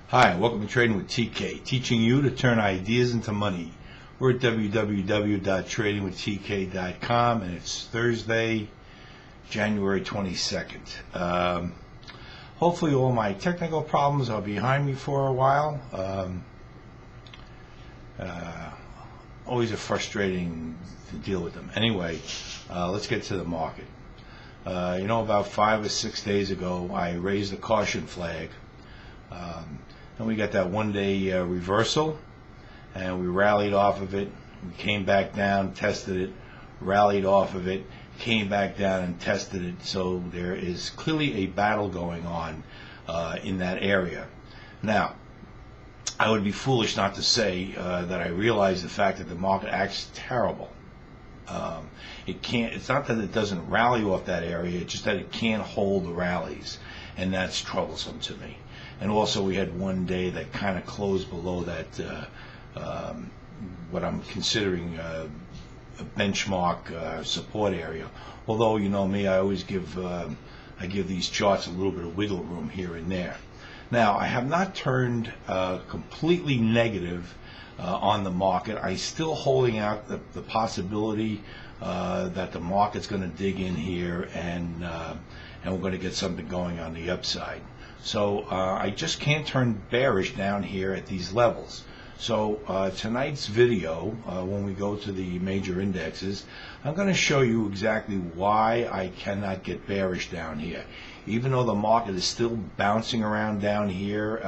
Hi, welcome to Trading with TK, teaching you to turn ideas into money. We're at www.tradingwithtk.com, and it's Thursday, January 22nd. Hopefully all my technical problems are behind me for a while. Always a frustrating to deal with them. Anyway, let's get to the market. About 5 or 6 days ago, I raised the caution flag. And we got that one-day reversal, and we rallied off of it. We came back down, tested it, rallied off of it, came back down and tested it. So there is clearly a battle going on in that area. Now, I would be foolish not to say that I realize the fact that the market acts terrible. It's not that it doesn't rally off that area, it's just that it can't hold the rallies, and that's troublesome to me. And also we had one day that kind of closed below that what I'm considering a benchmark support area. Although, you know me, I always give these charts a little bit of wiggle room here and there. Now, I have not turned completely negative on the market. I'm still holding out the possibility that the market's going to dig in here and we're going to get something going on the upside. So I just can't turn bearish down here at these levels. So tonight's video, when we go to the major indexes, I'm going to show you exactly why I cannot get bearish down here. Even though the market is still bouncing around down here,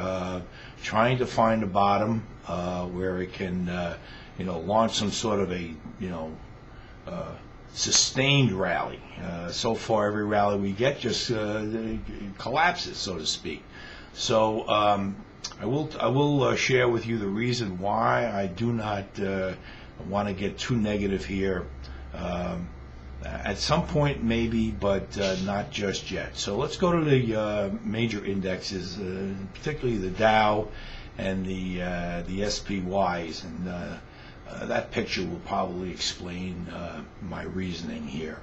trying to find a bottom where it can launch some sort of a sustained rally. So far, every rally we get just collapses, so to speak. So I will share with you the reason why I do not want to get too negative here. At some point, maybe, but not just yet. So let's go to the major indexes, particularly the Dow and the SPYs, and that picture will probably explain my reasoning here.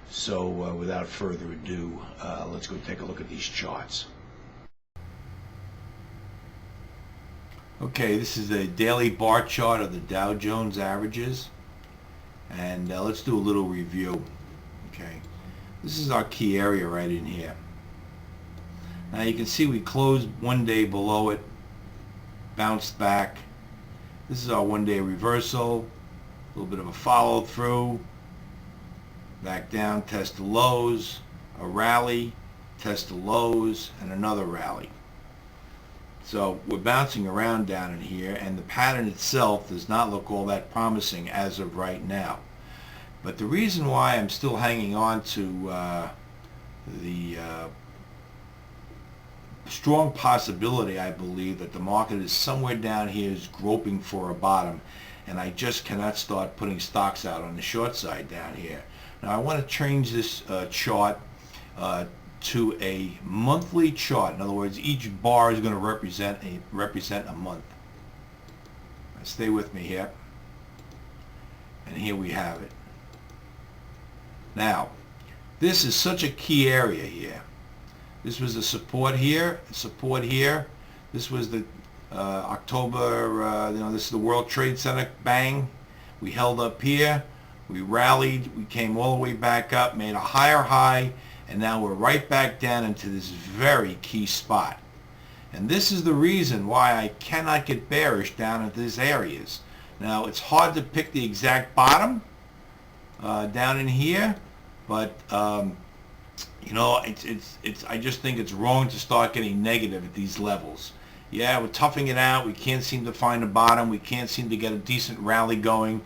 So without further ado, let's go take a look at these charts. Okay, this is a daily bar chart of the Dow Jones averages, and let's do a little review. Okay, this is our key area right in here. Now you can see we closed one day below it, bounced back. This is our one-day reversal, a little bit of a follow-through, back down, test the lows, a rally, test the lows, and another rally. So we're bouncing around down in here, and the pattern itself does not look all that promising as of right now. But the reason why I'm still hanging on to the strong possibility, I believe, that the market is somewhere down here is groping for a bottom, and I just cannot start putting stocks out on the short side down here. Now I want to change this chart to a monthly chart. In other words, each bar is going to represent a month. Now, stay with me here, and here we have it. Now this is such a key area here. This was the support here, support here. This was the October, this is the World Trade Center, bang. We held up here, we rallied, we came all the way back up, made a higher high, and now we're right back down into this very key spot. And this is the reason why I cannot get bearish down at these areas. Now, it's hard to pick the exact bottom down in here, but I just think it's wrong to start getting negative at these levels. Yeah, we're toughing it out. We can't seem to find a bottom. We can't seem to get a decent rally going.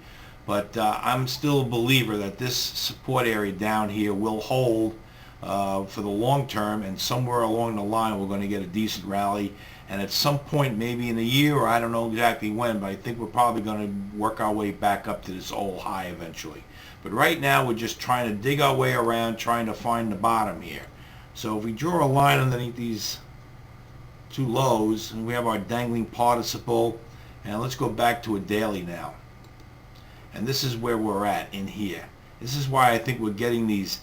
But I'm still a believer that this support area down here will hold for the long term, and somewhere along the line we're going to get a decent rally. And at some point, maybe in a year, or I don't know exactly when, but I think we're probably going to work our way back up to this old high eventually. But right now we're just trying to dig our way around, trying to find the bottom here. So if we draw a line underneath these two lows, and we have our dangling participle, and let's go back to a daily now. And this is where we're at in here. This is why I think we're getting these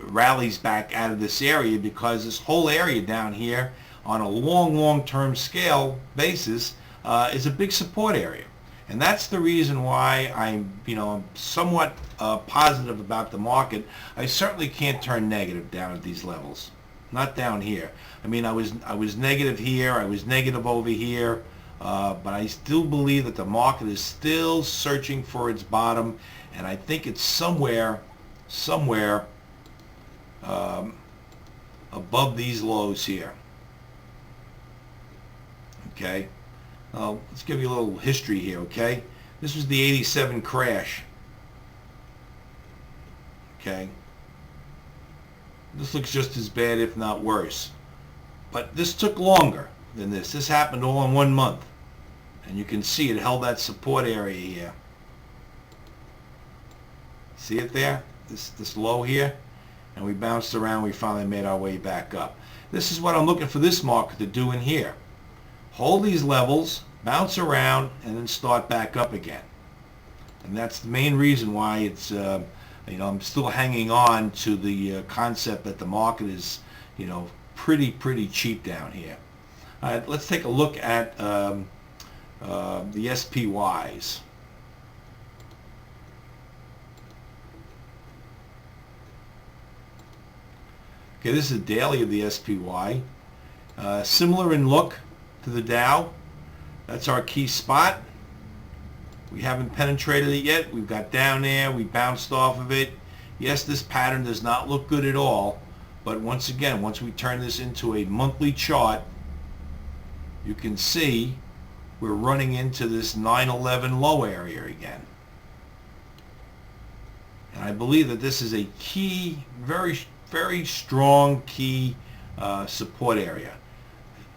rallies back out of this area, because this whole area down here on a long-term scale basis is a big support area. And that's the reason why I'm, somewhat positive about the market. I certainly can't turn negative down at these levels. Not down here. I mean, I was negative here. I was negative over here. But I still believe that the market is still searching for its bottom, and I think it's somewhere above these lows here. Okay. Let's give you a little history here, okay? This was the 87 crash. Okay. This looks just as bad, if not worse. But this took longer than this. This happened all in 1 month. And you can see it held that support area here. See it there? This low here? And we bounced around. We finally made our way back up. This is what I'm looking for this market to do in here. Hold these levels, bounce around, and then start back up again. And that's the main reason why it's, I'm still hanging on to the concept that the market is, pretty cheap down here. All right, let's take a look at the SPYs. Okay, this is a daily of the SPY. Similar in look to the Dow. That's our key spot. We haven't penetrated it yet. We've got down there. We bounced off of it. Yes, this pattern does not look good at all. But once again, once we turn this into a monthly chart, you can see we're running into this 911 low area again. And I believe that this is a key, very strong key support area.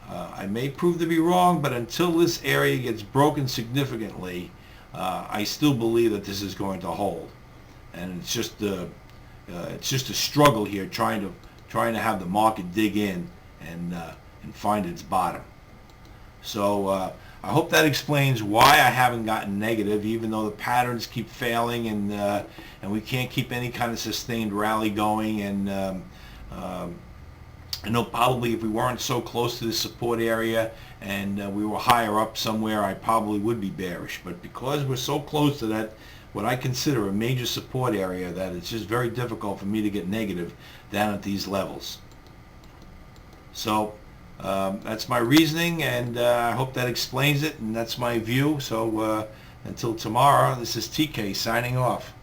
I may prove to be wrong, but until this area gets broken significantly, I still believe that this is going to hold. And it's just a struggle here, trying to have the market dig in and find its bottom. So I hope that explains why I haven't gotten negative, even though the patterns keep failing and we can't keep any kind of sustained rally going. And I know probably if we weren't so close to the support area and we were higher up somewhere, I probably would be bearish. But because we're so close to that, what I consider a major support area, that it's just very difficult for me to get negative down at these levels. So that's my reasoning, and I hope that explains it, and that's my view. So until tomorrow, this is TK signing off.